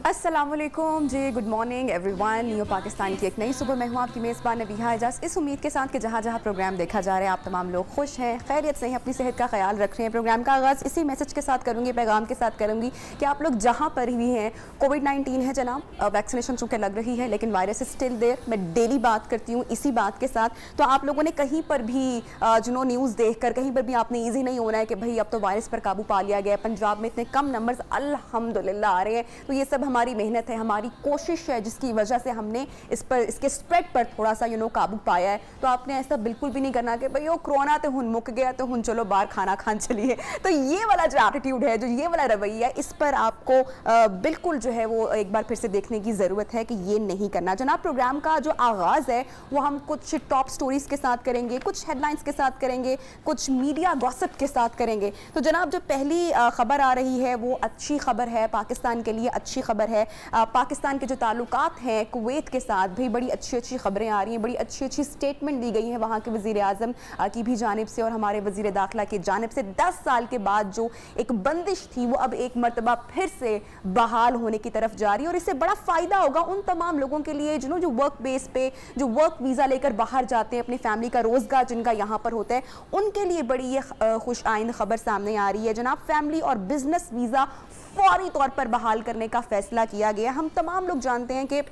अस्सलामुअलैकुम जी, good morning everyone. New Pakistan की एक नई सुबह में हूँ आपकी मेज़बान नबीहा एजाज, इस उम्मीद के साथ कि जहाँ जहाँ प्रोग्राम देखा जा रहा है आप तमाम लोग खुश हैं, खैरियत से हैं, अपनी सेहत का ख्याल रख रहे हैं। प्रोग्राम का आगाज़ इसी मैसेज के साथ करूँगी, पैगाम के साथ करूँगी कि आप लोग जहाँ पर भी हैं, कोविड-19 है जनाब, वैक्सीनेशन चूँकि लग रही है लेकिन वायरस इज स्टिल देयर। मैं डेली बात करती हूँ इसी बात के साथ। तो आप लोगों ने कहीं पर भी न्यूज़ देख कर कहीं पर भी आपने ईजी नहीं होना है कि भाई अब तो वायरस पर काबू पा लिया गया। पंजाब में इतने कम नंबर्स अल्हम्दुलिल्लाह आ रहे हैं, तो ये सब हमारी मेहनत है, हमारी कोशिश है, जिसकी वजह से हमने इसके स्प्रेड पर थोड़ा सा काबू पाया है। तो आपने ऐसा बिल्कुल भी नहीं करना कि भाई वो कोरोना तो हुन मुक गया तो हुन चलो बाहर खाना खान चलिए। तो ये वाला जो एटीट्यूड है, जो ये वाला रवैया है, इस पर आपको बिल्कुल जो है वो एक बार फिर से देखने की ज़रूरत है कि ये नहीं करना। जनाब, प्रोग्राम का जो आगाज़ है वो हम कुछ टॉप स्टोरीज़ के साथ करेंगे, कुछ हेडलाइंस के साथ करेंगे, कुछ मीडिया गॉसिप के साथ करेंगे। तो जनाब, जो पहली खबर आ रही है वो अच्छी खबर है, पाकिस्तान के लिए अच्छी खबर है। पाकिस्तान के जो ताल्लुकात हैं कुवैत के साथ भी बड़ी अच्छी अच्छी खबरें आ रही हैं, बड़ी अच्छी अच्छी स्टेटमेंट दी गई है वहाँ के वज़ीर आज़म की भी जानिब से और हमारे वज़ीर दाखिला की जानिब से। 10 साल के बाद जो एक बंदिश थी वो अब एक मरतबा फिर से बहाल होने की तरफ जा रही है और इससे बड़ा फ़ायदा होगा उन तमाम लोगों के लिए जो वर्क बेस पे, जो वर्क वीज़ा लेकर बाहर जाते हैं, अपनी फैमिली का रोज़गार जिनका यहाँ पर होता है, उनके लिए बड़ी ये खुश आइंद खबर सामने आ रही है। जनाब, फैमिली और बिजनेस वीज़ा फौरी तौर पर बहाल करने का फैसला किया गया। हम तमाम लोग जानते हैं कि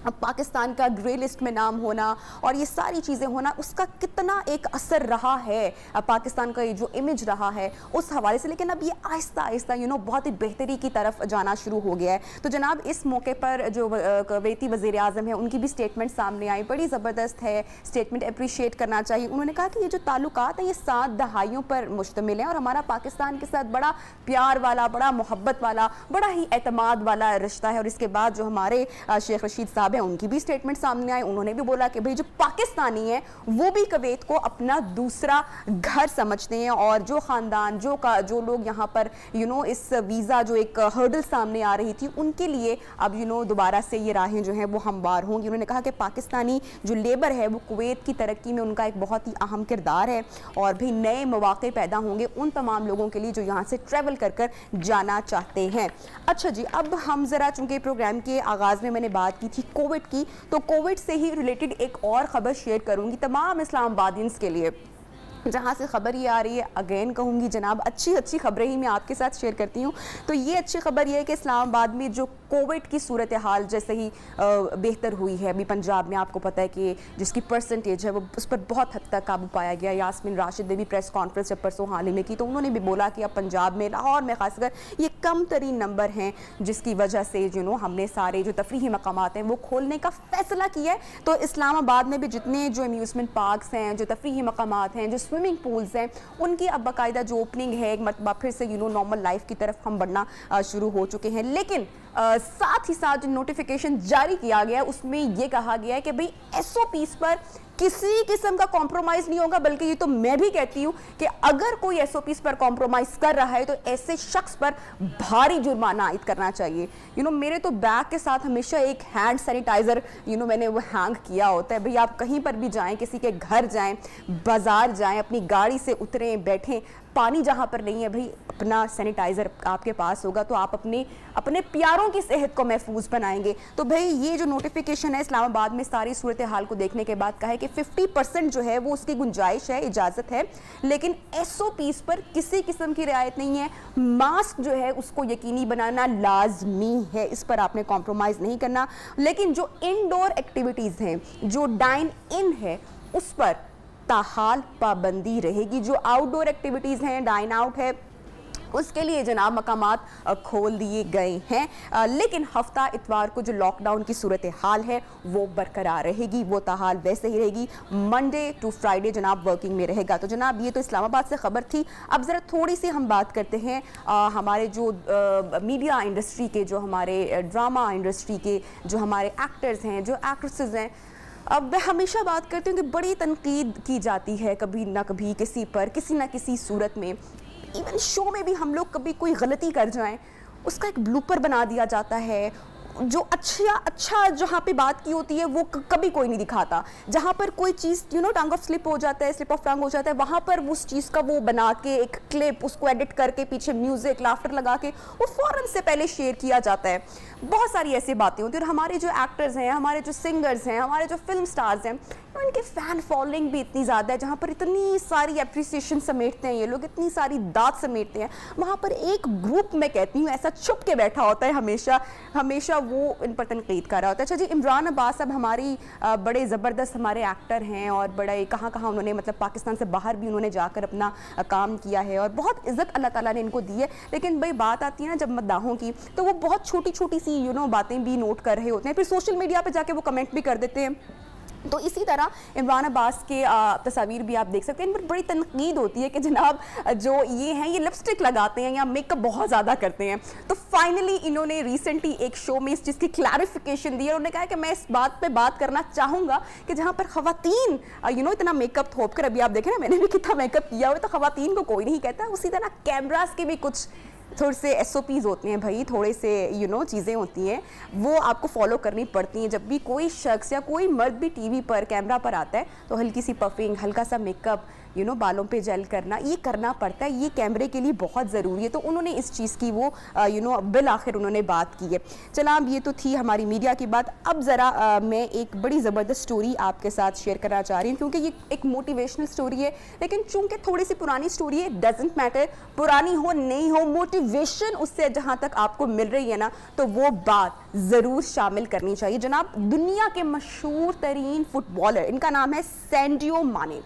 अब पाकिस्तान का ग्रे लिस्ट में नाम होना और ये सारी चीज़ें होना, उसका कितना एक असर रहा है पाकिस्तान का, ये जो इमेज रहा है उस हवाले से। लेकिन अब ये आहिस्ता आहिस्ता बहुत ही बेहतरी की तरफ जाना शुरू हो गया है। तो जनाब, इस मौके पर जो कुवैती वज़ीर आज़म है उनकी भी स्टेटमेंट सामने आई, बड़ी ज़बरदस्त है स्टेटमेंट, अप्रिशिएट करना चाहिए। उन्होंने कहा कि ये जो ताल्लुकात हैं ये 7 दहाइयों पर मुश्तमिल हैं और हमारा पाकिस्तान के साथ बड़ा प्यार वाला, बड़ा मोहब्बत वाला, बड़ा ही एतमाद वाला रिश्ता है। और इसके बाद जो हमारे शेख रशीद साहब है उनकी भी स्टेटमेंट सामने आई, उन्होंने भी बोला कि भाई जो पाकिस्तानी है वो भी कुवैत को अपना दूसरा घर समझते हैं और जो ख़ानदान जो लोग यहाँ पर इस वीज़ा जो एक हर्डल सामने आ रही थी उनके लिए अब दोबारा से ये राहें जो हैं वो हमवार होंगी। उन्होंने कहा कि पाकिस्तानी जो लेबर है वो कुवैत की तरक्की में उनका एक बहुत ही अहम किरदार है और भी नए मौके पैदा होंगे उन तमाम लोगों के लिए जो यहाँ से ट्रैवल कर कर जाना चाहते हैं। अच्छा जी, अब हम ज़रा, चूँकि प्रोग्राम के आगाज़ में मैंने बात की थी कोविड की, तो कोविड से ही रिलेटेड एक और ख़बर शेयर करूंगी तमाम इस्लामाबादियंस के लिए, जहाँ से ख़बर ये आ रही है। अगेन कहूँगी जनाब, अच्छी खबरें ही मैं आपके साथ शेयर करती हूँ। तो ये अच्छी खबर ये है कि इस्लामाबाद में जो कोविड की सूरत हाल जैसे ही बेहतर हुई है, अभी पंजाब में आपको पता है कि जिसकी परसेंटेज है वो उस पर बहुत हद तक काबू पाया गया। यास्मीन राशिद ने भी प्रेस कॉन्फ्रेंस जब परसों हाल ही में की तो उन्होंने भी बोला कि अब पंजाब में, लाहौर में खासकर ये कम तरीन नंबर हैं, जिसकी वजह से हमने सारे जो तफरीही मकामात हैं वो खोलने का फ़ैसला किया है। तो इस्लामाबाद में भी जितने जो अम्यूज़मेंट पार्क्स हैं, जो तफरीही मकामात हैं, जो स्विमिंग पूल्स हैं, उनकी अब बाकायदा जो ओपनिंग है, एक मरतबा फिर से नॉर्मल लाइफ की तरफ हम बढ़ना शुरू हो चुके हैं। लेकिन साथ ही साथ जो नोटिफिकेशन जारी किया गया है उसमें यह कहा गया है कि भाई SOPs पर किसी किस्म का कॉम्प्रोमाइज़ नहीं होगा, बल्कि ये तो मैं भी कहती हूँ कि अगर कोई SOPs पर कॉम्प्रोमाइज़ कर रहा है तो ऐसे शख्स पर भारी जुर्माना आयद करना चाहिए। मेरे तो बैग के साथ हमेशा एक हैंड सैनिटाइज़र मैंने वो हैंग किया होता है। भाई आप कहीं पर भी जाएं, किसी के घर जाएं, बाज़ार जाएं, अपनी गाड़ी से उतरें, बैठें, पानी जहाँ पर नहीं है भाई अपना सैनिटाइज़र आपके पास होगा तो आप अपने प्यारों की सेहत को महफूज बनाएंगे। तो भाई ये जो नोटिफिकेशन है इस्लामाबाद में सारी सूरत हाल को देखने के बाद कहा है कि 50% जो है वो उसकी गुंजाइश है, इजाज़त है, लेकिन SOPs पर किसी किस्म की रियायत नहीं है। मास्क जो है उसको यकीनी बनाना लाजमी है, इस पर आपने कॉम्प्रोमाइज़ नहीं करना। लेकिन जो इनडोर एक्टिविटीज़ हैं, जो डाइन इन है, उस पर ताहाल पाबंदी रहेगी। जो आउटडोर एक्टिविटीज़ हैं, डाइन आउट है, उसके लिए जनाब मकामात खोल दिए गए हैं। लेकिन हफ्ता इतवार को जो लॉकडाउन की सूरत हाल है वो बरकरार रहेगी, वो ताहाल वैसे ही रहेगी। मंडे टू फ्राइडे जनाब वर्किंग में रहेगा। तो जनाब ये तो इस्लामाबाद से ख़बर थी। अब ज़रा थोड़ी सी हम बात करते हैं हमारे जो मीडिया इंडस्ट्री के, जो हमारे ड्रामा इंडस्ट्री के जो हमारे एक्टर्स हैं, जो एक्ट्रेसेस हैं। अब मैं हमेशा बात करती हूँ कि बड़ी तनकीद की जाती है कभी ना कभी किसी पर, किसी ना किसी सूरत में। इवन शो में भी हम लोग कभी कोई गलती कर जाएं उसका एक ब्लूपर बना दिया जाता है, जो अच्छा जहाँ पे बात की होती है वो कभी कोई नहीं दिखाता। जहाँ पर कोई चीज़ टंग ऑफ स्लिप हो जाता है, स्लिप ऑफ टंग हो जाता है, वहाँ पर उस चीज़ का वो बना के एक क्लिप, उसको एडिट करके पीछे म्यूजिक लाफ्टर लगा के वो फ़ौरन से पहले शेयर किया जाता है। बहुत सारी ऐसी बातें होती हैं। और हमारे जो एक्टर्स हैं, हमारे जो सिंगर्स हैं, हमारे जो फिल्म स्टार्स हैं, उनकी फ़ैन फॉलोइंग भी इतनी ज़्यादा है, जहाँ पर इतनी सारी अप्रिसिएशन समेटते हैं ये लोग, इतनी सारी दाद समेटते हैं, वहाँ पर एक ग्रुप मैं कहती हूँ ऐसा छुप के बैठा होता है, हमेशा वो इन पर तनकीद कर रहा होता है। अच्छा जी, इमरान अब्बास अब हमारी बड़े ज़बरदस्त हमारे एक्टर हैं और बड़े कहाँ उन्होंने मतलब पाकिस्तान से बाहर भी उन्होंने जाकर अपना काम किया है और बहुत इज़्ज़त अल्लाह ताला ने इनको दी है। लेकिन भाई बात आती है ना जब मद्दाहों की, तो वो बहुत छोटी छोटी सी बातें भी नोट कर रहे होते हैं, फिर सोशल मीडिया पे जाके वो कमेंट भी कर देते हैं। तो इसी तरह इमरान अब्बास के तस्वीर भी आप देख सकते हैं, इन पर बड़ी तनकीद होती है कि जनाब जो ये हैं ये लिपस्टिक लगाते हैं या मेकअप बहुत ज़्यादा करते हैं। तो फाइनली इन्होंने रिसेंटली एक शो में इस चीज़ की क्लैरिफिकेशन दी है। उन्होंने कहा कि मैं इस बात पे बात करना चाहूँगा कि जहाँ पर ख़वातीन इतना मेकअप थोप कर, अभी आप देखें ना मैंने भी कितना मेकअप किया हुआ, तो ख़वातीन को कोई नहीं कहता। उसी तरह कैमरास के भी कुछ थोड़े से SOPs होते हैं भाई, थोड़े से चीज़ें होती हैं वो आपको फॉलो करनी पड़ती हैं। जब भी कोई शख्स या कोई मर्द भी टीवी पर कैमरा पर आता है तो हल्की सी पफिंग, हल्का सा मेकअप, बालों पे जेल करना, ये करना पड़ता है, ये कैमरे के लिए बहुत ज़रूरी है। तो उन्होंने इस चीज़ की वो बिल आखिर उन्होंने बात की है। चला, अब ये तो थी हमारी मीडिया की बात। अब ज़रा मैं एक बड़ी ज़बरदस्त स्टोरी आपके साथ शेयर करना चाह रही हूँ, क्योंकि ये एक मोटिवेशनल स्टोरी है, लेकिन चूँकि थोड़ी सी पुरानी स्टोरी है, डजेंट मैटर, पुरानी हो नहीं हो, मोटिवेशन उससे जहाँ तक आपको मिल रही है ना, तो वो बात ज़रूर शामिल करनी चाहिए। जनाब, दुनिया के मशहूर तरीन फुटबॉलर, इनका नाम है सैडियो माने।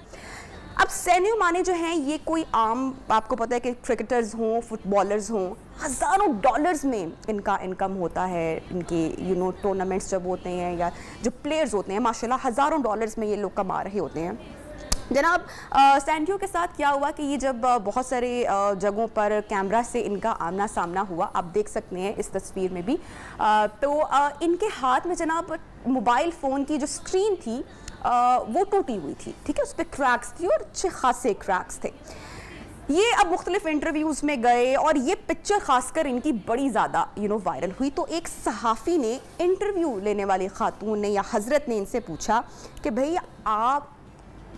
अब सैडियो माने जो हैं ये कोई आम, आपको पता है कि क्रिकेटर्स हों, फुटबॉलर्स हों, हज़ारों डॉलर्स में इनका इनकम होता है। इनके टूर्नामेंट्स जब होते हैं या जो प्लेयर्स होते हैं, माशाल्लाह हज़ारों डॉलर्स में ये लोग कमा रहे होते हैं। जनाब, सैडियो के साथ क्या हुआ कि ये जब बहुत सारे जगहों पर कैमरा से इनका आमना सामना हुआ, आप देख सकते हैं इस तस्वीर में भी, तो इनके हाथ में जनाब मोबाइल फ़ोन की जो स्क्रीन थी वो टूटी हुई थी, ठीक है, उस पर क्रैक्स थी और अच्छे खासे क्रैक्स थे। ये अब मुख्तलिफ इंटरव्यूज़ में गए और ये पिक्चर खासकर इनकी बड़ी ज़्यादा वायरल हुई। तो एक सहाफ़ी ने, इंटरव्यू लेने वाली खातून ने या हज़रत ने इनसे पूछा कि भाई आप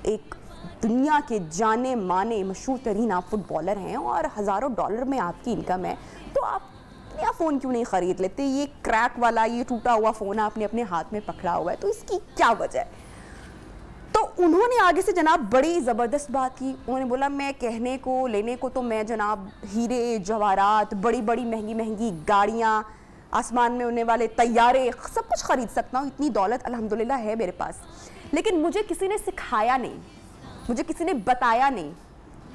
एक दुनिया के जाने माने मशहूर तरीन आप फुटबॉलर हैं और हज़ारों डॉलर में आपकी इनकम है, तो आप नया फ़ोन क्यों नहीं ख़रीद लेते? ये क्रैक वाला, ये टूटा हुआ फ़ोन आपने अपने हाथ में पकड़ा हुआ है, तो इसकी क्या वजह है? तो उन्होंने आगे से जनाब बड़ी ज़बरदस्त बात की। उन्होंने बोला मैं कहने को लेने को तो मैं जनाब हीरे जवाहरात, बड़ी बड़ी महंगी महंगी गाड़ियाँ, आसमान में उड़ने वाले तैयारे, सब कुछ ख़रीद सकता हूँ, इतनी दौलत अल्हम्दुलिल्लाह है मेरे पास, लेकिन मुझे किसी ने सिखाया नहीं, मुझे किसी ने बताया नहीं,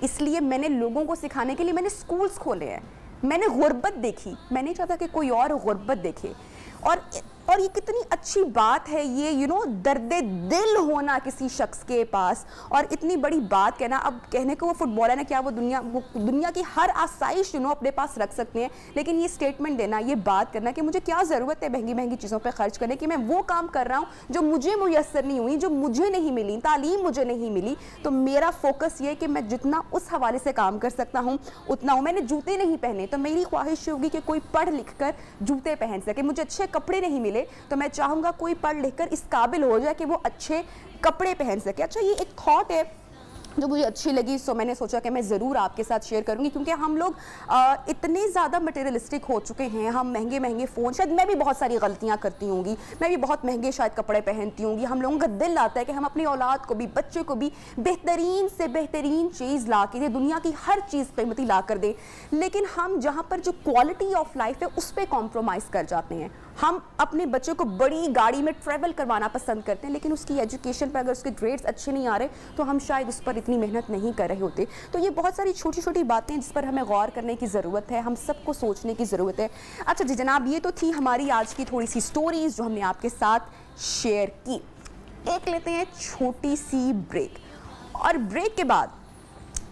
इसलिए मैंने लोगों को सिखाने के लिए मैंने स्कूल्स खोले हैं। मैंने गुर्बत देखी, मैं नहीं चाहता कि कोई और गुर्बत देखे। और ये कितनी अच्छी बात है ये दर्द दिल होना किसी शख्स के पास, और इतनी बड़ी बात कहना। अब कहने को वो फुटबॉलर है क्या, वो दुनिया की हर आसाइश अपने पास रख सकते हैं, लेकिन ये स्टेटमेंट देना, ये बात करना कि मुझे क्या ज़रूरत है महंगी महंगी चीज़ों पे खर्च करने की, मैं वो काम कर रहा हूँ जो मुझे मुयस्सर नहीं हुई, जो मुझे नहीं मिली, तालीम मुझे नहीं मिली, तो मेरा फोकस ये है कि मैं जितना उस हवाले से काम कर सकता हूँ उतना हूँ। मैंने जूते नहीं पहने तो मेरी ख्वाहिश होगी कि कोई पढ़ लिख कर जूते पहन सके। मुझे अच्छे कपड़े नहीं मिले तो मैं चाहूँगा कोई पढ़ लिख कर इस काबिल हो जाए कि वो अच्छे कपड़े पहन सके। अच्छा, ये एक थॉट है जो मुझे अच्छी लगी, सो मैंने सोचा कि मैं ज़रूर आपके साथ शेयर करूंगी, क्योंकि हम लोग इतने ज़्यादा मटेरियलिस्टिक हो चुके हैं। हम महंगे महंगे फ़ोन, शायद मैं भी बहुत सारी गलतियां करती होंगी, मैं भी बहुत महंगे शायद कपड़े पहनती होंगी। हम लोगों का दिल आता है कि हम अपनी औलाद को भी, बच्चे को भी बेहतरीन से बेहतरीन चीज़ ला के दें, दुनिया की हर चीज़ कीमती ला कर दें, लेकिन हम जहाँ पर जो क्वालिटी ऑफ लाइफ है उस पर कॉम्प्रोमाइज़ कर जाते हैं। हम अपने बच्चे को बड़ी गाड़ी में ट्रैवल करवाना पसंद करते हैं, लेकिन उसकी एजुकेशन पर अगर उसके ग्रेड्स अच्छे नहीं आ रहे तो हम शायद उस पर इतनी मेहनत नहीं कर रहे होते। तो ये बहुत सारी छोटी छोटी बातें जिस पर हमें गौर करने की ज़रूरत है, हम सबको सोचने की ज़रूरत है। अच्छा जी जनाब, ये तो थी हमारी आज की थोड़ी सी स्टोरीज़ जो हमने आपके साथ शेयर की। एक लेते हैं छोटी सी ब्रेक, और ब्रेक के बाद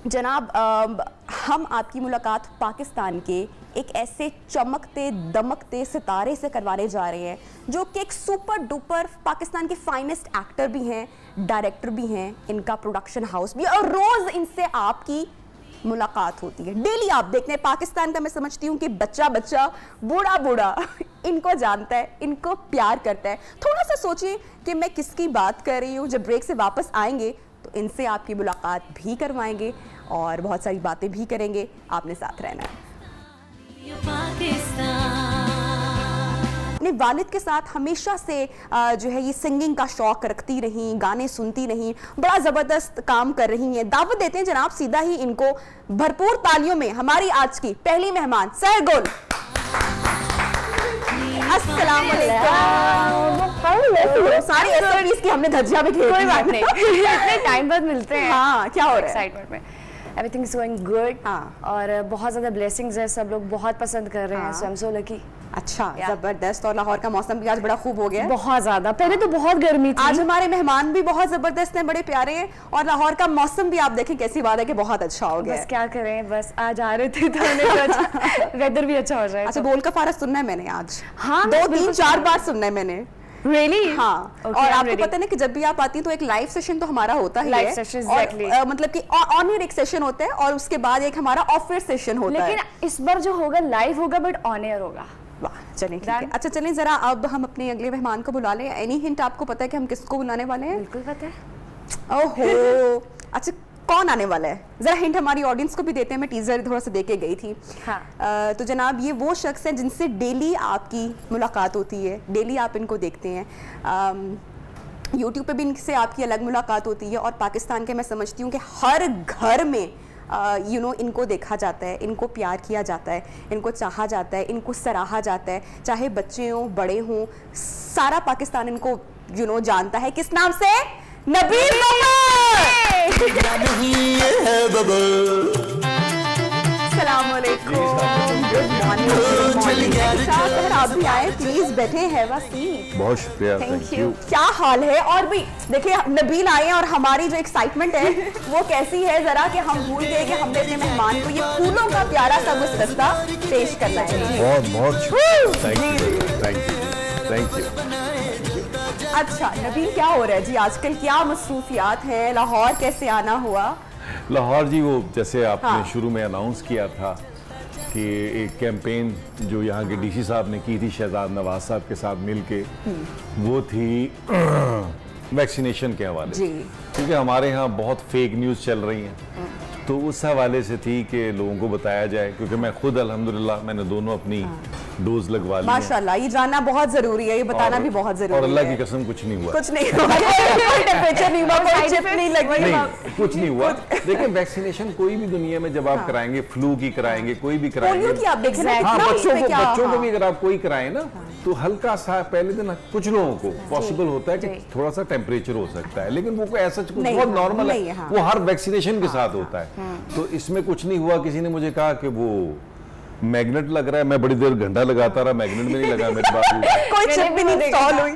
जनाब हम आपकी मुलाकात पाकिस्तान के एक ऐसे चमकते दमकते सितारे से करवाने जा रहे हैं जो कि एक सुपर डुपर पाकिस्तान के फाइनेस्ट एक्टर भी हैं, डायरेक्टर भी हैं, इनका प्रोडक्शन हाउस भी, और रोज़ इनसे आपकी मुलाकात होती है, डेली आप देखते हैं पाकिस्तान का। मैं समझती हूँ कि बच्चा बच्चा, बूढ़ा बूढ़ा इनको जानता है, इनको प्यार करता है। थोड़ा सा सोचिए कि मैं किसकी बात कर रही हूँ। जब ब्रेक से वापस आएंगे तो इनसे आपकी मुलाकात भी करवाएंगे और बहुत सारी बातें भी करेंगे। आपने साथ रहना है। अपने वालिद के साथ हमेशा से जो है ये सिंगिंग का शौक रखती रही, गाने सुनती रही, बड़ा ज़बरदस्त काम कर रही हैं। दावत देते हैं जनाब सीधा ही इनको भरपूर तालियों में हमारी आज की पहली मेहमान सहगुल। अस्सलाम वालेकुम। सारी एसओपीज़ की हमने धज्जियां भी खेल, कोई बात नहीं। इतने टाइम बाद मिलते हैं। हाँ, क्या हो रहा है? एक्साइटमेंट में एवरीथिंग इज गोइंग गुड। और बहुत ज़्यादा ब्लेसिंग्स है, सब लोग बहुत पसंद कर रहे हैं, सो आई एम सो लकी। अच्छा, जबरदस्त। और लाहौर का मौसम भी आज बड़ा खूब हो गया है। बहुत ज़्यादा, पहले तो बहुत गर्मी थी। आज हमारे मेहमान भी बहुत जबरदस्त हैं, बड़े प्यारे हैं। और लाहौर का मौसम भी आप देखें कैसी बात है कि बहुत अच्छा हो गया। बस क्या करें, बस आज आ रहे थे तो वेदर भी अच्छा हो जाए। अच्छा, बोल का फारा सुनना है मैंने आज। हाँ, 2 3 4 बार सुनना है मैंने। Really? हाँ। Okay, और आपको ready. पता है ना कि जब भी आप आती हैं तो एक लाइव सेशन तो हमारा होता ही है। Live session, exactly. और मतलब कि ऑन एयर एक सेशन होता है और उसके बाद एक हमारा ऑफ एयर सेशन होता है। लेकिन इस बार जो होगा लाइव होगा बट ऑन एयर होगा। वाह, चलें ठीक है। अच्छा चलें, जरा अब हम अपने अगले मेहमान को बुला लें। एनी हिंट आपको पता है कि हम किसको बुलाने वाले हैं? बिल्कुल पता है। ओहो, अच्छा कौन आने वाला है? जरा हिंट हमारी ऑडियंस को भी देते हैं। मैं टीजर थोड़ा सा दे के गई थी। हाँ। तो जनाब ये वो शख्स हैं जिनसे डेली आपकी मुलाकात होती है, डेली आप इनको देखते हैं। यूट्यूब पे भी इनसे आपकी अलग मुलाकात होती है और पाकिस्तान के मैं समझती हूँ कि हर घर में इनको देखा जाता है, इनको प्यार किया जाता है, इनको चाहा जाता है, इनको सराहा जाता है, चाहे बच्चे हों बड़े हों, सारा पाकिस्तान इनको जानता है। किस नाम से? नबील आप भी आए, प्लीज बैठे हैं। बहुत शुक्रिया, थैंक यू। क्या हाल है? और भी देखिए नबील आए हैं और हमारी जो एक्साइटमेंट है वो कैसी है जरा कि हम भूल गए कि हमने अपने मेहमान को ये फूलों का प्यारा सा गुलदस्ता पेश करना है। बहुत बहुत थैंक यू। अच्छा नबील, क्या हो रहा है जी आजकल? क्या मसरूफियात हैं? लाहौर कैसे आना हुआ? लाहौर जी, वो जैसे आपने शुरू में अनाउंस किया था कि एक कैंपेन जो यहाँ के डीसी साहब ने की थी शहजाद नवाज साहब के साथ मिलके, वो थी वैक्सीनेशन के हवाले से, क्योंकि हमारे यहाँ बहुत फेक न्यूज़ चल रही हैं। तो उस हवाले से थी कि लोगों को बताया जाए, क्योंकि मैं खुद अल्हम्दुलिल्लाह मैंने दोनों अपनी डोज लगवा ली। माशाल्लाह, ये जानना बहुत जरूरी है, ये बताना भी बहुत जरूरी है। और अल्लाह की कसम कुछ नहीं हुआ, कुछ नहीं हुआ, टेम्परेचर नहीं हुआ, कोई चिप नहीं लगी, नहीं कुछ नहीं हुआ। देखिए वैक्सीनेशन कोई भी दुनिया में जब आप कराएंगे, फ्लू की कराएंगे, कोई भी कराएंगे, पोलियो की आप देख रहे हैं। हाँ, बच्चों को भी अगर आप कोई कराएं ना तो हल्का सा पहले दिन कुछ लोगों को पॉसिबल होता है कि थोड़ा सा टेम्परेचर हो सकता है, लेकिन वो ऐसा कुछ बहुत नॉर्मल है, वो हर वैक्सीनेशन के साथ होता है। तो इसमें कुछ नहीं हुआ। किसी ने मुझे कहा कि वो मैग्नेट लग रहा है, मैं बड़ी देर घंटा लगाता रहा, मैग्नेट में नहीं लगा मेरे बाबू। कोई चिप भी नहीं इंस्टॉल हुई।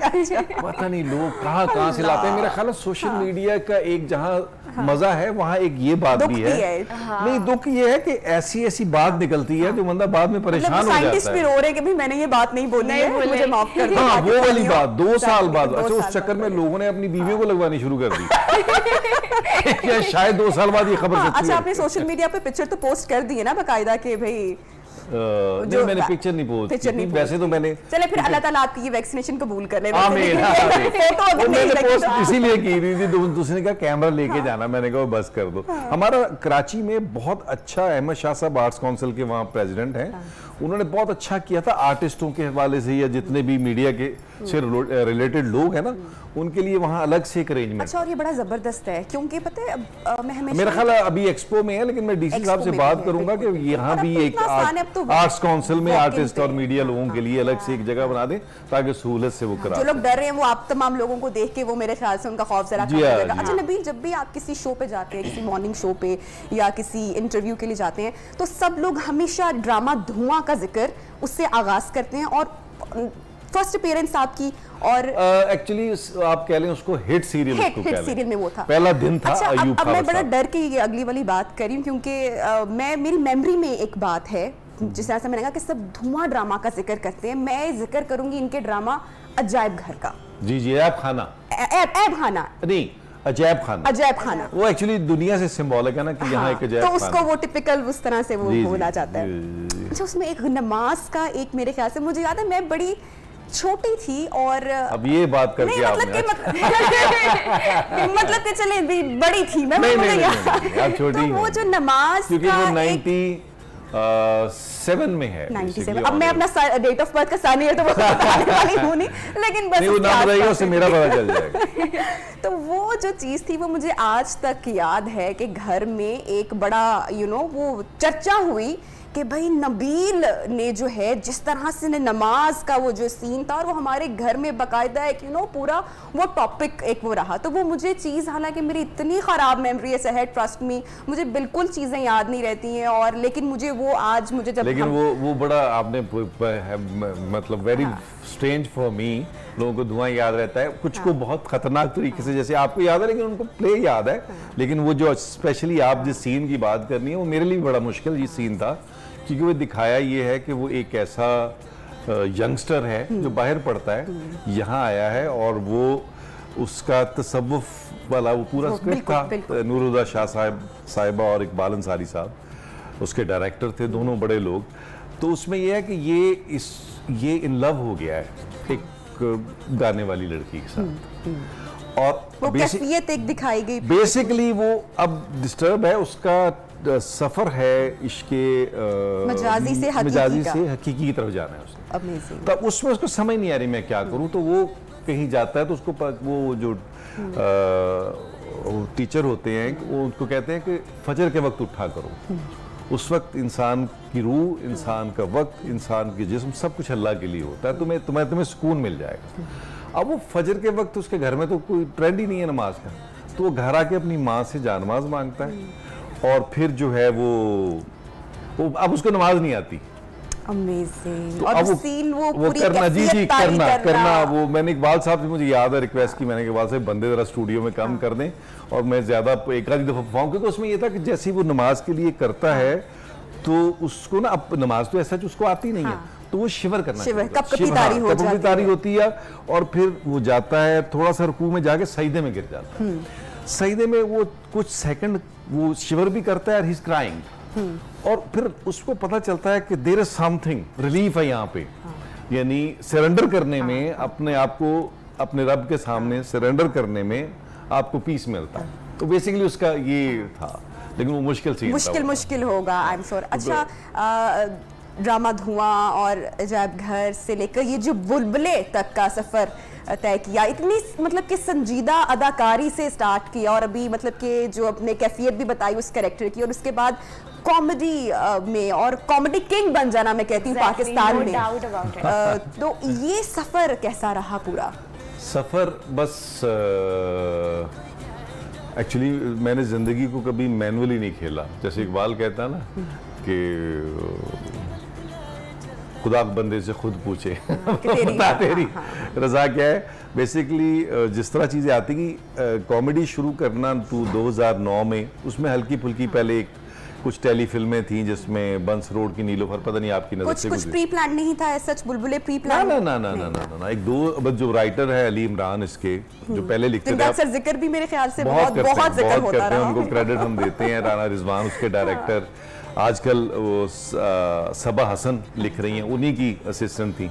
पता नहीं लोग कहाँ से लाते हैं। मेरा ख्याल है सोशल मीडिया का एक जहाँ मजा है वहाँ एक ये बात भी है। नहीं, दुख ये है कि ऐसी बात निकलती है जो बंदा बाद में परेशान हो जाता है। साइंटिस्ट भी रो रहे हैं कि भाई मैंने ये बात नहीं बोली है, मुझे माफ कर दो। हाँ, वो वाली बात 2 साल बाद। अच्छा, उस चक्कर में लोगों ने अपनी बीवियों को लगवानी शुरू कर दी। शायद 2 साल बाद ये खबर सच्ची है। अच्छा, आपने सोशल मीडिया पे पिक्चर तो पोस्ट कर दी है ना बकायदा के भाई? नहीं, मैंने पिक्चर नहीं पोस्ट की, वैसे तो मैंने। चले फिर अल्लाह ताला आपकी ये वैक्सीनेशन कबूल कर ले। मैंने पोस्ट इसीलिए की थी, दूसरे का कैमरा लेके जाना, मैंने कहा बस कर दो। हमारा कराची में बहुत अच्छा अहमद शाह साहब आर्ट्स काउंसिल के वहाँ प्रेसिडेंट हैं, उन्होंने बहुत अच्छा किया था आर्टिस्टों के हवाले से या जितने भी मीडिया के से रिलेटेड लोग हैं ना, उनके लिए वहाँ अलग से एक अरेंजमेंट। अच्छा, और ये बड़ा जबरदस्त है क्योंकि पता है मैं हमेशा, मेरा ख्याल है अभी एक्सपो में है, लेकिन मैं डीसी साहब से बात करूंगा कि यहाँ भी एक आर्ट्स काउंसिल में आर्टिस्ट और मीडिया लोगों के लिए अलग से एक जगह बना दें ताकि सहूलत से वो करा। जो लोग डर रहे हैं वो आप तमाम लोगों को देख के वो मेरे ख्याल से उनका खौफ जरा कम हो जाएगा। अच्छा नबील, जब भी आप किसी शो पे जाते हैं, किसी मॉर्निंग शो पे या किसी इंटरव्यू के लिए जाते हैं, तो सब लोग हमेशा ड्रामा धुआं का जिक्र उससे आगाज करते हैं और फर्स्ट अपीयरेंस आपकी और एक्चुअली आप कह लें उसको हिट सीरियल में वो था, पहला दिन था। अच्छा, अब मैं बड़ा डर के ये अगली वाली बात कर रही हूँ क्योंकि मेरी मेमोरी में एक बात है, जिस तरह से मैंने कहा कि सब धुआं ड्रामा का जिक्र करते हैं, मैं जिक्र करूंगी इनके ड्रामा अजायब घर का। जी, ऐब खाना नहीं, अजैब खाना। अजैब खाना वो एक्चुअली दुनिया से सिंबॉलिक है ना कि यहाँ एक अजैब तो खाना। उसको वो टिपिकल उस तरह से वो बोला जाता है। अच्छा, उसमें एक नमाज का एक मेरे ख्याल से मुझे याद है, मैं बड़ी छोटी थी और अब ये बात करके नहीं मतलब कि चले बड़ी थी मैं, नहीं, छोटी तो वो जो नमाज क्योंकि का वो 97 में है। 97 अब मैं अपना डेट ऑफ बर्थ का सन ईयर तो वो बताने वाली हूँ नहीं, लेकिन बस वो नाम रहेगा उससे मेरा पता चल जाएगा। तो वो जो चीज थी वो मुझे आज तक याद है कि घर में एक बड़ा वो चर्चा हुई कि भाई नबील ने जो है जिस तरह से ने नमाज का वो जो सीन था और वो हमारे घर में बाकायदा एक पूरा वो टॉपिक एक वो रहा। तो वो मुझे चीज़, हालांकि मेरी इतनी ख़राब मेमोरी है, ट्रस्ट मी, मुझे बिल्कुल चीज़ें याद नहीं रहती हैं, और लेकिन मुझे वो आज मुझे जब लेकिन वो बड़ा आपने मतलब वेरी स्ट्रेंज फॉर मी, लोगों को धुआं याद रहता है, कुछ को बहुत खतरनाक तरीके से, जैसे आपको याद है लेकिन उनको प्ले याद है, लेकिन वो जो स्पेशली आप जिस सीन की बात करनी है वो मेरे लिए बड़ा मुश्किल ये सीन था, क्योंकि वो दिखाया ये है कि वो एक ऐसा यंगस्टर है जो बाहर पढ़ता है, यहाँ आया है, और वो उसका तसव्वुफ वाला वो पूरा स्क्रिप्ट था। नूरुद्दीन शाह साहिबा और इकबाल अंसारी साहब उसके डायरेक्टर थे, दोनों बड़े लोग। तो उसमें यह है कि ये इन लव हो गया है एक गाने वाली लड़की के साथ, और वो कैफियत एक दिखाई गई। बेसिकली वो अब डिस्टर्ब है, उसका सफर है इसके मजाजी से हकीकी की तरफ जाना है उसने। तब उसमें उसको समझ नहीं आ रही मैं क्या करूं, तो वो कहीं जाता है तो उसको वो जो टीचर होते हैं वो उनको कहते हैं कि फजर के वक्त उठा करो, उस वक्त इंसान की रूह, इंसान का वक्त, इंसान की जिस्म सब कुछ अल्लाह के लिए होता है, तुम्हें सुकून मिल जाएगा। अब वो फजर के वक्त उसके घर में तो कोई ट्रेंड ही नहीं है नमाज का, तो वो घर आके अपनी माँ से जानमाज मांगता है, और फिर जो है वो अब उसको नमाज नहीं आती। अमेजिंग। तो और अब सीन वो पूरी करना जी करना वो मैंने इकबाल साहब से मुझे याद है रिक्वेस्ट की मैंने, इकबाल साहब बंदे जरा स्टूडियो में काम कर दें और मैं ज्यादा एक आधी दफा परफॉर्म, क्योंकि उसमें ये था कि जैसे ही वो नमाज के लिए करता है तो उसको ना, अब नमाज तो ऐसा उसको आती नहीं है, तो वो शिवर करना, कपकपी होती है, और फिर वो जाता है थोड़ा सा रुकू में जाके सजदे में गिर जाता है, सजदे में वो कुछ सेकंड वो शिवर भी करता है और ही इज क्राइंग, और फिर उसको पता चलता है कि देयर इज समथिंग, रिलीफ है यहाँ पे, यानी सरेंडर करने में, अपने आप को अपने रब के सामने सरेंडर करने में आपको पीस मिलता है। तो बेसिकली उसका ये था, लेकिन वो मुश्किल होगा आई एम श्योर। अच्छा, ड्रामा धुआं और अजायब घर से लेकर ये जो बुलबुले तक का सफर तय किया, इतनी मतलब कि संजीदा अदाकारी से स्टार्ट किया, और अभी मतलब कि जो अपने कैफियत भी बताई उस कैरेक्टर की, और उसके बाद कॉमेडी में और कॉमेडी किंग बन जाना मैं कहती हूँ पाकिस्तान में। तो ये सफर कैसा रहा पूरा? सफर बस एक्चुअली मैंने जिंदगी को कभी मैनुअली नहीं खेला, जैसे इकबाल कहता है ना कि खुदा बंदे से खुद पूछे बता तेरी रजा क्या है। बेसिकली जिस तरह चीज़ें आती कि कॉमेडी शुरू करना 2009 में, उसमें हल्की फुल्की पहले कुछ टेली फिल्में थी जिसमें बंस रोड की नीलोफर, पता नहीं आपकी नजर से कुछ प्री प्लान नहीं था सच, बुलबुले प्री प्लान ना एक दो जो राइटर है अली इमरान इसके जो पहले लिखते थे, सर जिक्र भी मेरे ख्याल से बहुत जिक्र होता रहा, उनको क्रेडिट हम देते हैं। राना रिजवान उसके डायरेक्टर, आजकल वो सबा हसन लिख रही हैं, उन्हीं की असिस्टेंट थी,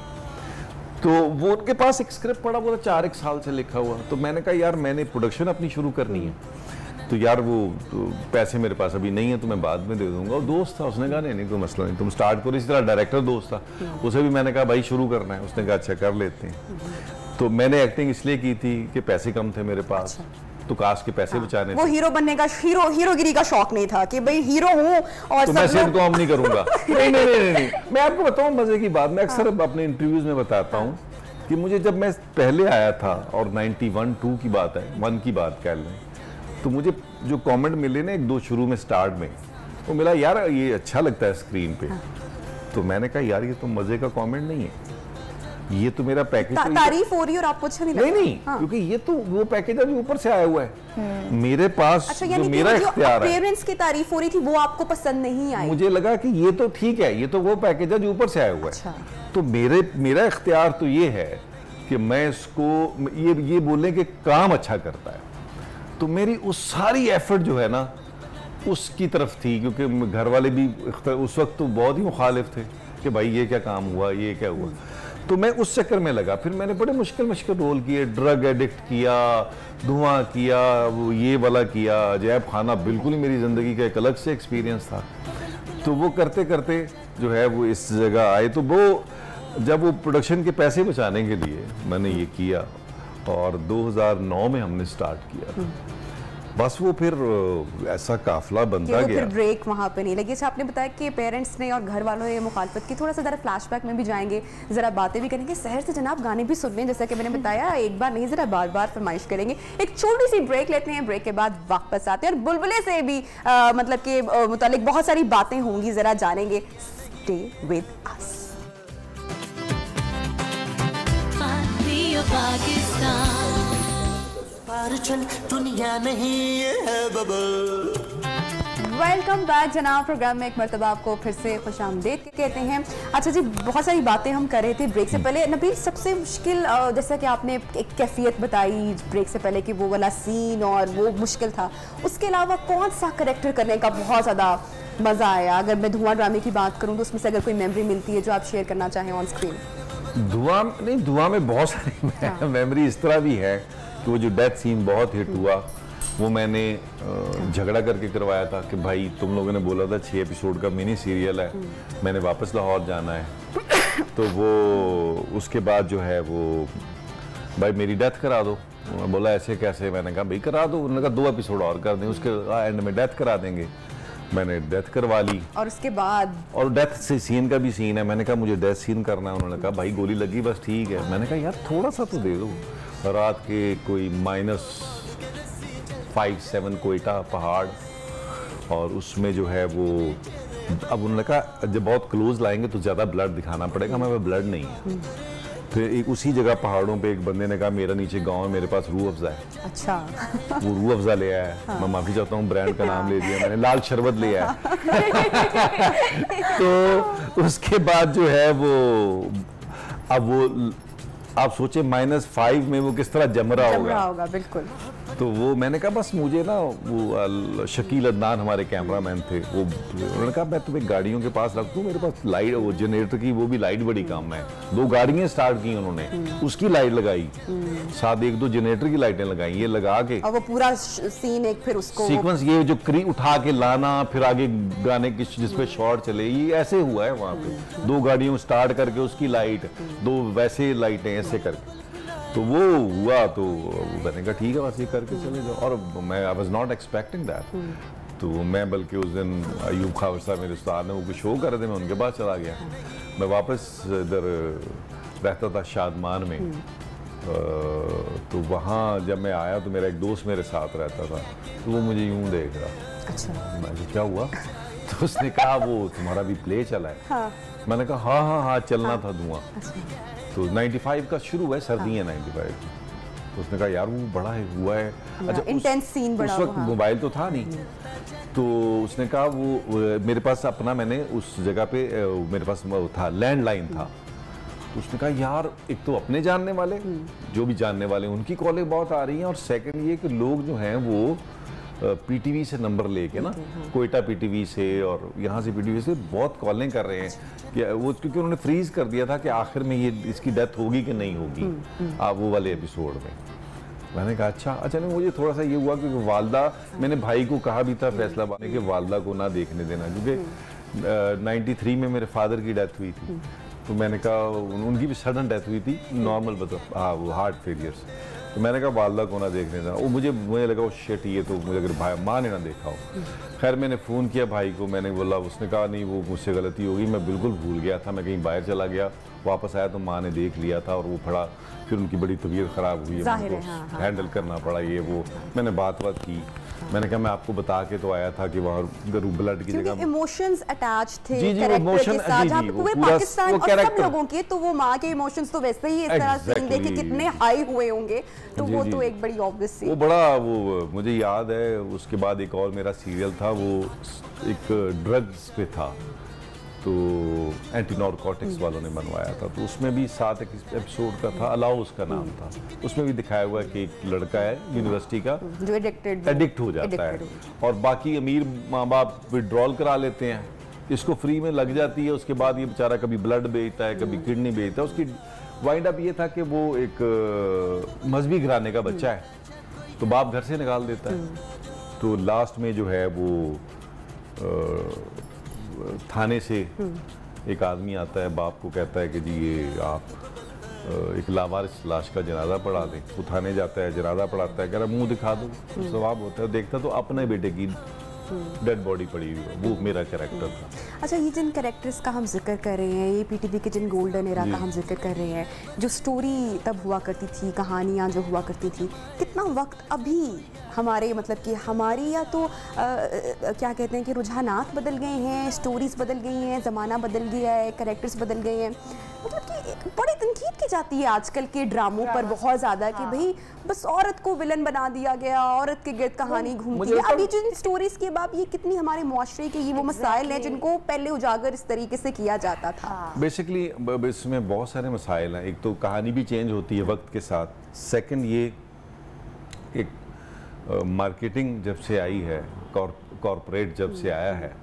तो वो उनके पास एक स्क्रिप्ट पड़ा हुआ था 4 साल से लिखा हुआ, तो मैंने कहा यार मैंने प्रोडक्शन अपनी शुरू करनी है, तो यार वो तो पैसे मेरे पास अभी नहीं है तो मैं बाद में दे दूंगा। और दोस्त था, उसने कहा नहीं कोई मसला नहीं, तुम स्टार्ट करो। इसी तरह डायरेक्टर दोस्त था, उसे भी मैंने कहा भाई शुरू करना है, उसने कहा अच्छा कर लेते हैं। तो मैंने एक्टिंग इसलिए की थी कि पैसे कम थे मेरे पास, तो काश के पैसे बचाने, वो हीरो बनने का हीरोगिरी का शौक नहीं था कि भाई हीरो हूँ और तो मैं सिर्फ काम नहीं करूंगा। नहीं, मैं आपको बताऊं मजे की बात, मैं अक्सर अपने इंटरव्यूज में बताता हूँ कि मुझे जब मैं पहले आया था, और 91-2 की बात है, 1 की बात कह लें, तो मुझे जो कमेंट मिले ना 1-2 शुरू में स्टार्ट में, वो मिला यार ये अच्छा लगता है स्क्रीन पे, तो मैंने कहा यार ये तो मजे का कमेंट नहीं है, ये तो मेरा पैकेज तारीफ हो रही है और आपको अच्छा नहीं लगता। नहीं हाँ। क्योंकि ये तो वो पैकेज है जो ऊपर से आया हुआ है मेरे पास। अच्छा, जो मेरा इख्तियार है, पेरेंट्स की तारीफ हो रही थी वो आपको पसंद नहीं आई? मुझे लगा कि ये तो ठीक है, ये तो वो पैकेज है जो ऊपर से आया हुआ है। अच्छा। तो मेरा इख्तियार तो ये है कि मैं इसको ये बोले कि काम अच्छा करता है, तो मेरी उस सारी एफर्ट जो है ना उसकी तरफ थी, क्योंकि घर वाले भी उस वक्त तो बहुत ही मुखालिफ थे कि भाई ये क्या काम हुआ, ये क्या हुआ। तो मैं उस चक्कर में लगा। फिर मैंने बड़े मुश्किल रोल किए, ड्रग एडिक्ट किया, धुआं किया, वो ये वाला किया। अजैब खाना बिल्कुल ही मेरी ज़िंदगी का एक अलग से एक्सपीरियंस था। तो वो करते करते जो है वो इस जगह आए। तो वो जब वो प्रोडक्शन के पैसे बचाने के लिए मैंने ये किया, और 2009 में हमने स्टार्ट किया। बस वो फिर ऐसा काफिला बनता गया। फिर ब्रेक वहाँ पे नहीं लगी। अच्छा, आपने बताया कि पेरेंट्स ने और घर वालों ने मुखालफत की। थोड़ा सा ज़रा फ्लैशबैक में भी जाएंगे, ज़रा बातें भी करेंगे। शहर से जनाब गाने भी सुन लें, जैसा कि मैंने बताया, एक बार नहीं ज़रा बार बार फरमाइश करेंगे। एक छोटी सी ब्रेक लेते हैं, ब्रेक के बाद वापस आते हैं और बुलबुले से भी मतलब के मुतालिक बहुत सारी बातें होंगी, ज़रा जानेंगे। Stay with us. दुनिया नहीं है बबल। वेलकम बैक जनाब। प्रोग्राम में एक मरतबा आपको फिर से खुशामदीद कहते हैं। अच्छा जी, बहुत सारी बातें हम कर रहे थे ब्रेक से पहले। नबील, सबसे मुश्किल जैसा कि आपने एक कैफियत बताई ब्रेक से पहले कि वो वाला सीन और वो मुश्किल था, उसके अलावा कौन सा करेक्टर करने का बहुत ज़्यादा मज़ा आया? अगर मैं धुआं ड्रामे की बात करूँ तो उसमें से अगर कोई मेमोरी मिलती है जो आप शेयर करना चाहें ऑन स्क्रीन। धुआं में बहुत सारी मेमोरी इस तरह भी है कि वो जो डेथ सीन बहुत हिट हुआ, वो मैंने झगड़ा करके करवाया था कि भाई तुम लोगों ने बोला था 6 एपिसोड का मिनी सीरियल है, मैंने वापस लाहौर जाना है। तो वो उसके बाद जो है वो भाई मेरी डेथ करा दो। उन्होंने बोला ऐसे कैसे? मैंने कहा भाई करा दो। उन्होंने कहा 2 एपिसोड और कर दें, उसके एंड में डेथ करा देंगे। मैंने डेथ करवा ली। और उसके बाद और डेथ से सीन का भी सीन है। मैंने कहा मुझे डेथ सीन करना है। उन्होंने कहा भाई गोली लगी बस ठीक है। मैंने कहा यार थोड़ा सा तो दे दो। रात के कोई -5-7 कोयटा पहाड़, और उसमें जो है वो, अब उन्होंने कहा जब बहुत क्लोज लाएंगे तो ज़्यादा ब्लड दिखाना पड़ेगा। मैं ब्लड नहीं है। फिर एक उसी जगह पहाड़ों पे एक बंदे ने कहा मेरा नीचे गांव है, मेरे पास रूह अफ़ज़ा है। अच्छा। वो रूह अफ़ज़ा ले आया। हाँ। मैं माफ़ी चाहता हूँ, ब्रांड का नाम ले दिया मैंने, लाल शरबत ले आया। तो उसके बाद जो है वो, अब वो आप सोचे -5 में वो किस तरह जम रहा होगा। बिल्कुल। तो वो मैंने कहा बस मुझे ना, वो शकील अदनान हमारे कैमरामैन थे, वो उन्होंने कहा मैं तुम्हें गाड़ियों के पास रख दूं, मेरे पास लाइट, वो जनरेटर की वो भी लाइट बड़ी कम है। 2 गाड़ियां स्टार्ट की उन्होंने, उसकी लाइट लगाई, साथ 1-2 जनरेटर की लाइटें लगाई, ये लगा के, और वो पूरा सीन एक फिर उसको सीक्वेंस, ये जो क्री उठा के लाना, फिर आगे गाने की जिसपे शॉट चले, ये ऐसे हुआ है वहाँ पे। 2 गाड़ियों स्टार्ट करके उसकी लाइट, 2 वैसे लाइटें ऐसे करके, तो वो हुआ। तो मैंने कहा ठीक है बस ये करके चले जाओ। और मैं I was not expecting that. तो मैं बल्कि उस दिन अयूब खावर साहब मेरे उस्ताद ने वो शो कर रहे थे, मैं उनके पास चला गया। मैं वापस इधर रहता था शादमान में। तो वहाँ जब मैं आया तो मेरा एक दोस्त मेरे साथ रहता था, तो वो मुझे यूं देख रहा। अच्छा। मैं क्या हुआ? तो उसने कहा वो तुम्हारा भी प्ले चला है। हाँ। मैंने कहा हाँ चलना था धुआं। तो 95 का शुरू है, सर्दी है 95 की। तो उसने कहा यार वो बड़ा है हुआ है। अच्छा, इंटेंस सीन बड़ा। उस वक्त मोबाइल तो था नहीं। तो उसने कहा वो मेरे पास अपना, मैंने उस जगह पे मेरे पास वो था, लैंडलाइन था। तो उसने कहा यार एक तो अपने जानने वाले, जो भी जानने वाले उनकी कॉलें बहुत आ रही हैं, और सेकंड ये कि लोग जो हैं वो पीटीवी से नंबर लेके ना, कोयटा पीटीवी से और यहाँ से पीटीवी से बहुत कॉलिंग कर रहे हैं कि वो, क्योंकि उन्होंने फ्रीज कर दिया था कि आखिर में ये इसकी डेथ होगी कि नहीं होगी आप वो वाले एपिसोड में। मैंने कहा अच्छा नहीं, मुझे थोड़ा सा ये हुआ क्योंकि वालदा, मैंने भाई को कहा भी था फैसलाबाद में कि वालदा को ना देखने देना, क्योंकि 93 में मेरे फादर की डेथ हुई थी। तो मैंने कहा उनकी भी सडन डेथ हुई थी, नॉर्मल मतलब हाँ वो हार्ट फेलियर से। तो मैंने कहा वालदा को ना देखने देना। वो मुझे लगा वो शिट, ये तो मुझे अगर भाई माँ ने ना देखा हो। खैर मैंने फ़ोन किया भाई को, मैंने बोला, उसने कहा नहीं वो मुझसे गलती होगी, मैं बिल्कुल भूल गया था, मैं कहीं बाहर चला गया, वापस आया तो माँ ने देख लिया था और वो पड़ा। फिर उनकी बड़ी तबीयत ख़राब हुई, उनको हैंडल करना पड़ा ये वो। मैंने बात की, मैंने कहा मैं आपको बता के तो आया था कि वहाँ ब्लड की जगह इमोशंस अटैच थे कैरेक्टर के साथ, जहाँ पे पूरे पाकिस्तान और सब लोगों के, तो वो माँ के इमोशंस तो वैसे ही इस तरह सीन देख के कितने हाई हुए होंगे, तो वो तो एक बड़ी ऑब्वियस सी, वो बड़ा वो मुझे याद है। उसके बाद एक और मेरा सीरियल था, वो एक ड्रग्स पे था, तो एंटी नारकोटिक्स वालों ने बनवाया था, तो उसमें भी 7 एपिसोड का था, अलाउ उसका नाम था। उसमें भी दिखाया हुआ है कि एक लड़का है यूनिवर्सिटी का जो एडिक्ट हो जाता है और बाकी अमीर माँ बाप विड्रॉल करा लेते हैं, इसको फ्री में लग जाती है। उसके बाद ये बेचारा कभी ब्लड बेचता है, कभी किडनी बेचता है। उसकी वाइंड अप ये था कि वो एक मजहबी घराने का बच्चा है, तो बाप घर से निकाल देता है। तो लास्ट में जो है वो थाने से एक आदमी आता है, बाप को कहता है कि जी ये आप एक लावारिस लाश का जनाजा पढ़ा दें। वो थाने जाता है, जनाजा पढ़ाता है, कह रहा मुंह दिखा दो, सवाब होता है। देखता तो अपने बेटे की डेड बॉडी पड़ी हुई है, वो मेरा कैरेक्टर था। अच्छा, ये जिन कैरेक्टर्स का हम जिक्र कर रहे हैं, ये पीटीवी के जिन गोल्डन एरा का हम जिक्र कर रहे हैं, जो स्टोरी तब हुआ करती थी, कहानियाँ जो हुआ करती थी, कितना वक्त अभी हमारे मतलब कि हमारी या तो क्या कहते हैं कि रुझानात बदल गए हैं, स्टोरीज बदल गई हैं, ज़माना बदल गया है, कैरेक्टर्स बदल गए हैं। मतलब कि बड़ी तनकीद की जाती है आजकल के ड्रामों पर बहुत ज़्यादा कि भाई बस औरत को विलन बना दिया गया, औरत के गिर्द कहानी घूमती है। अभी जिन स्टोरीज के बाद ये कितनी हमारे मुआशरे के ये वो मसाइल हैं जिनको पहले उजागर इस तरीके से किया जाता था। बेसिकली इसमें बहुत सारे मसाइल हैं। एक तो कहानी भी चेंज होती है वक्त के साथ। सेकंड ये एक मार्केटिंग जब से आई है, कॉरपोरेट जब से आया है,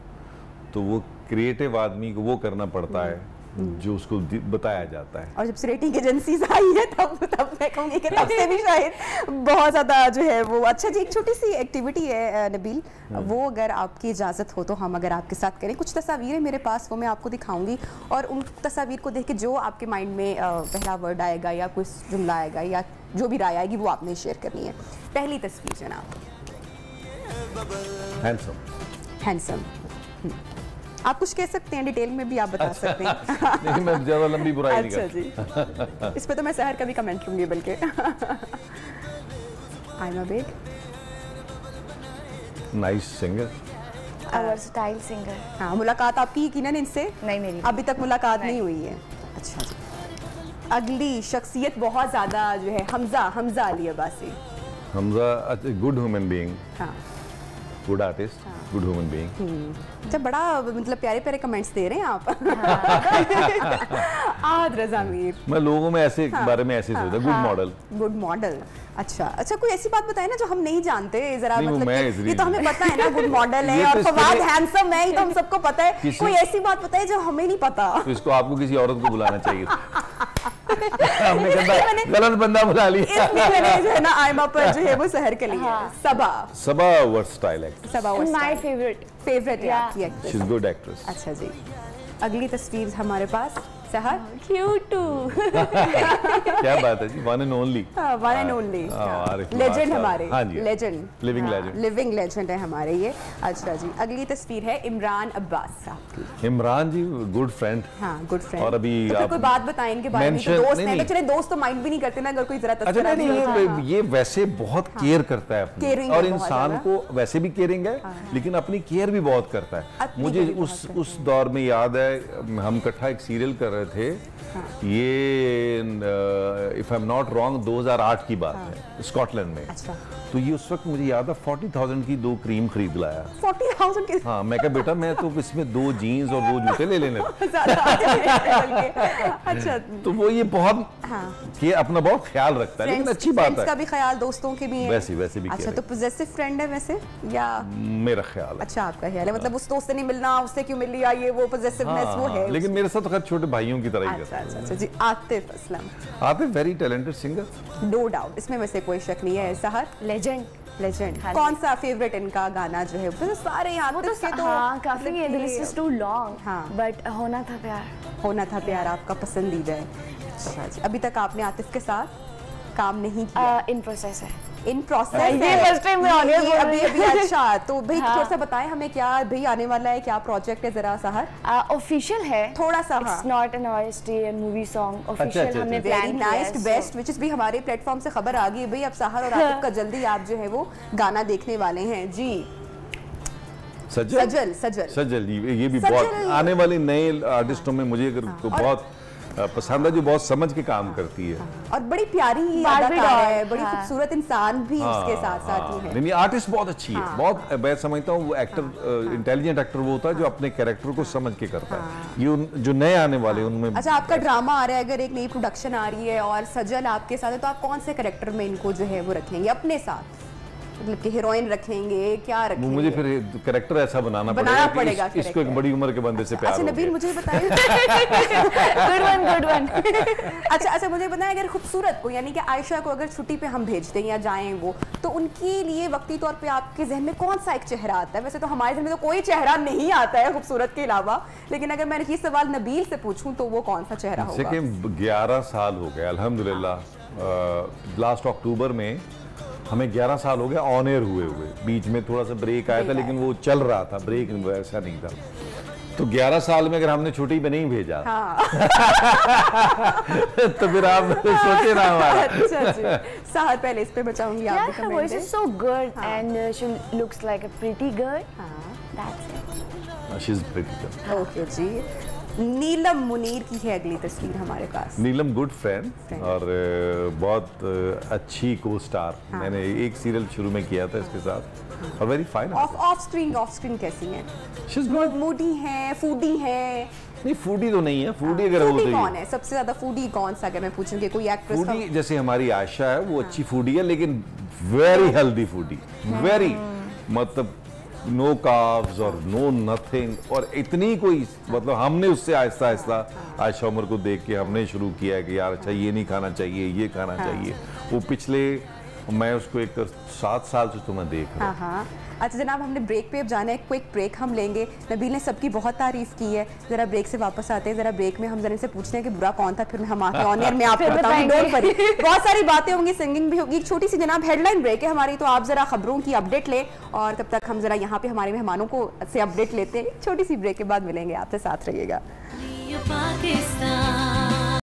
तो वो क्रिएटिव आदमी को वो करना पड़ता है जो उसको बताया जाता है। और जब से रेटिंग एजेंसीज आई है तब मैं कहूँगी कि तब से भी शायद बहुत ज़्यादा जो है वो। अच्छा जी, एक छोटी सी एक्टिविटी है नबील, वो अगर आपकी इजाज़त हो तो हम अगर आपके साथ करें। कुछ तस्वीरें मेरे पास, वो मैं आपको दिखाऊंगी और उन तस्वीर को देख के जो आपके माइंड में पहला वर्ड आएगा या कोई जुमला आएगा या जो भी राय आएगी वो आपने शेयर करनी है। पहली तस्वीर जनाब, हैंडसम। आप कुछ कह सकते हैं, डिटेल में भी आप बता सकते हैं। नहीं, मैं ज़्यादा लंबी बुराई नहीं करता। अच्छा जी, इस पे तो मैं सहर का भी कमेंट लूंगी बल्कि। Aima Baig, nice singer, versatile singer. हाँ, मुलाकात आपकी यकीनन इनसे नहीं, मेरी अभी तक मुलाकात नहीं हुई है। अच्छा जी, अगली शख्सियत बहुत ज़्यादा जो है Hamza Ali Abbasi. Hamza good human being, हाँ, good artist, good human being. जब बड़ा मतलब प्यारे प्यारे कमेंट्स दे रहे हैं आप। आद रज़ा मीर, मैं लोगों में ऐसे बारे में ऐसे सोचता, गुड मॉडल। Good model. अच्छा, कोई ऐसी बात बताए ना जो हम नहीं जानते जरा, मतलब ये तो हमें पता है ना, गुड मॉडल है और फवाद हैंडसम है, ये तो हम सबको पता है। कोई ऐसी बात बताए जो हमें नहीं पता। तो इसको आपको किसी औरत को बुलाना चाहिए। हमने गलत बंदा बुला लिया। मैंने जो है ना आयमा पर जो है वो सहर के लिए Saba versatile actress, Saba my favourite है आपकी actress. She is good actress. अच्छा जी, अगली तस्वीर हमारे पास सहर, क्यूट। क्या बात है जी, one and only, one and only legend हमारे। हाँ जी, लेजेंड, लिविंग लेजेंड है हमारे ये। अच्छा जी, अगली तस्वीर है इमरान अब्बास साहब की। इमरान जी गुड फ्रेंड। हाँ, गुड फ्रेंड। और अभी तो कोई बात बताएं इनके बारे में, दोस्त हैं। चले दोस्त तो माइंड भी नहीं करते ना अगर कोई जरा तस्वीर। अच्छा, ये वैसे बहुत केयर करता है अपनी, और इंसान को वैसे भी केयरिंग है, लेकिन अपनी केयर भी बहुत करता है। मुझे उस दौर में याद है, हम इकट्ठा एक सीरियल कर थे। ये if I am not wrong 2008 की बात है, स्कॉटलैंड में। अच्छा। तो ये उस वक्त मुझे याद है 40,000 की 2 क्रीम खरीद लाया। 40,000 की? हाँ, मैं कहा बेटा मैं तो इसमें 2 जीन्स और 2 जूते ले लेने। अच्छा, तो वो ये बहुत ये अपना बहुत ख्याल रखता है, लेकिन अच्छी बात है। का भी ख्याल, दोस्तों के भी है। वैसे भी। अच्छा, तो पॉजेसिव फ्रेंड है वैसे या? मेरा ख्याल है। अच्छा, आपका ख्याल है, मतलब उस दोस्त से नहीं मिलना, उससे क्यों मिल लिया, ये वो पॉजेसिवनेस वो है। लेकिन मेरे साथ तो खैर छोटे भाइयों की तरह ही है। अच्छा जी, Atif Aslam. Atif very talented singer, no doubt, इसमें वैसे कोई शक नहीं है। सहर, लेजेंड। कौन सा फेवरेट इनका गाना जो है? वैसे सारे आतिफ के तो काफी है, the list is too long, but होना था प्यार आपका पसंदीदा है। अच्छा जी, अभी तक आपने आतिफ के साथ काम नहीं किया? इन प्रोसेस है। इन प्रोसेस ये फर्स्ट टाइम में ऑडियंस अभी अच्छा, तो भाई थोड़ा सा बताएं हमें, क्या भाई आने वाला है, क्या प्रोजेक्ट है जरा सहर? ऑफिशियल है थोड़ा सा, it's not an OST movie song, official हमने very nice, best, which is भी हमारे प्लेटफॉर्म से खबर आ गई भाई अब सहर और आतिफ का जल्दी आप जो है वो गाना देखने वाले हैं जी। सजल जी, ये भी बहुत आने वाले नए आर्टिस्टों में मुझे अगर बहुत पसंद है, जो बहुत समझ के काम करती है। और बड़ी प्यारी अदाकार है, बड़ी खूबसूरत इंसान भी उसके साथ साथ ही है। नहीं, आर्टिस्ट बहुत अच्छी है, बहुत। मैं समझता हूँ वो एक्टर, इंटेलिजेंट एक्टर वो होता है जो अपने कैरेक्टर को समझ के करता है। ये जो नए आने वाले उनमें। अच्छा, आपका ड्रामा आ रहा है, अगर एक नई प्रोडक्शन आ रही है और सजल आपके साथ है, तो आप कौन से कैरेक्टर में इनको जो है वो रखेंगे अपने साथ? मतलब कि हीरोइन रखेंगे, क्या रखेंगे? मुझे फिर कैरेक्टर ऐसा बनाना पड़ेगा कि इसको एक बड़ी उम्र के बंदे से प्यार हो। अच्छा नबील, मुझे बताइए। Good one. अच्छा, मुझे बताएं, अगर खूबसूरत को, यानी कि आयशा को अगर छुट्टी पे हम भेज दें या जाएं वो, तो उनके लिए वक्ती तौर पे आपके जहन में कौन सा एक चेहरा आता है? वैसे तो हमारे जहन में तो कोई चेहरा नहीं आता है खूबसूरत के अलावा, लेकिन अगर मैं ये सवाल नबील से पूछूं तो वो कौन सा चेहरा होगा? 11 साल हो गए अल्हम्दुलिल्लाह। लास्ट अक्टूबर में हमें 11 साल हो गए ऑन एयर हुए। बीच में थोड़ा सा ब्रेक आया था, लेकिन वो चल रहा था, ब्रेक ऐसा नहीं था। तो 11 साल में अगर हमने छुट्टी पे नहीं भेजा तो फिर आप सोचे ना हमारा। अच्छा, साहर पहले इस पे बचाऊंगी आप। Her voice is so good and she looks like a pretty girl. That's it. She's pretty girl. Okay जी। नीलम मुनीर की है अगली तस्वीर हमारे पास। नीलम गुड फ्रेंड और बहुत अच्छी को स्टार। मैंने एक सीरियल शुरू में किया था इसके साथ और वेरी फाइन। ऑफ स्क्रीन कैसी है? She is good. मूडी है, फूडी है? नहीं, फूडी तो नहीं है। फूडी अगर वो फूडी कौन है सबसे ज्यादा? फूडी कौन सा, अगर मैं पूछूं कि कोई एक्ट्रेस? फूडी जैसे हमारी आयशा है, वो अच्छी फूडी है, लेकिन वेरी हेल्दी फूडी, वेरी, मतलब नो कार्ब्स और नो नथिंग। और इतनी कोई, मतलब हमने उससे आहिस्ता आहिस्ता आयशा उमर को देख के हमने शुरू किया है कि यार अच्छा ये नहीं खाना चाहिए, ये खाना चाहिए। वो पिछले, मैं उसको एक 7 साल से तुम्हें देख रहा हूँ। अच्छा जनाब, हमने ब्रेक पे अब जाना है, क्विक ब्रेक हम लेंगे। नबील ने सबकी बहुत तारीफ की है, जरा ब्रेक से वापस आते हैं। जरा ब्रेक में हम जरा से पूछते हैं कि बुरा कौन था, फिर हम आके ऑन एयर में आपको बताएंगे। डोंट वरी, बहुत सारी बातें होंगी, सिंगिंग भी होगी। एक छोटी सी जनाब हेडलाइन ब्रेक है हमारी, तो आप जरा खबरों की अपडेट लें और तब तक हम जरा यहाँ पे हमारे मेहमानों को से अपडेट लेते हैं। छोटी सी ब्रेक के बाद मिलेंगे आपसे, साथ रहिएगा।